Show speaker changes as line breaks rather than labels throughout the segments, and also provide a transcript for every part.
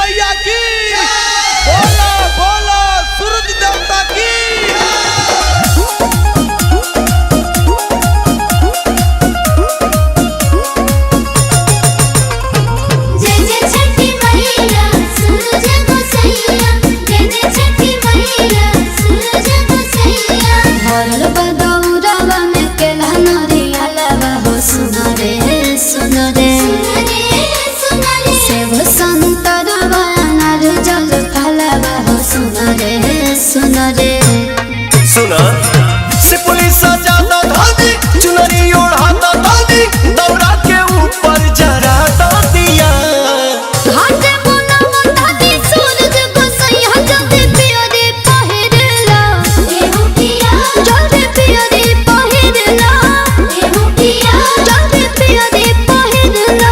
मैया की बोलो बोलो सूरज देवता की।
सुना से पुलिस ज्यादा धादी चुनरी ओढ़ाता दादी दौड़ा के ऊपर जरा दिया
घाटे बोला दादी सूरज को सैया जल्दी पियरे पहिरला एहु किया जल्दी पियरे पहिरला एहु किया जल्दी पियरे पहिरला।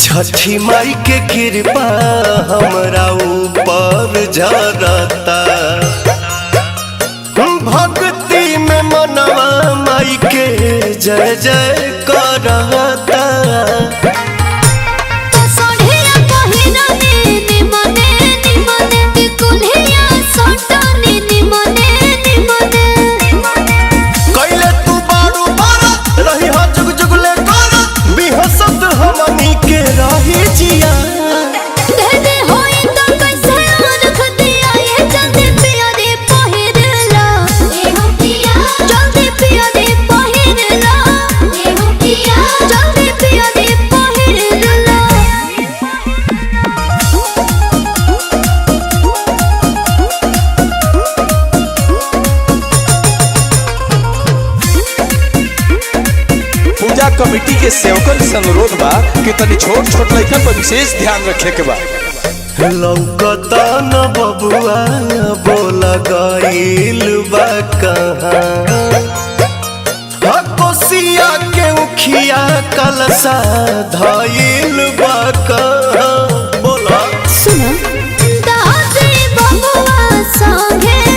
छठी माई के कृपा हमरा ऊपर झरता भक्ति में मनवा माई के जय जय करता।
तो सोढ़िया पहिरने निमने निमने कुल्हिया सोटने निमने निमने
कैले तू बारू बारा रही हा जुग जुगले करा बिहसत हमनी के रही जिया
दे दे होई तो कैसे रख दिया ये जल्दी पियरे पहिरला एहु किया जल्दी पियरे पहिरला एहु किया जल्दी पियरे पहिरला।
पूजा कमेटी के सेवकन से अनुरोध बा कि तनी छोट छोट लड़कन पर विशेष ध्यान रखे के बा।
लौकता न बबुआ बोल गईल बा कहाँ कोसिया के उखिया कलसा धईल बा कहाँ बोला
सुन दादी बबुआ संगे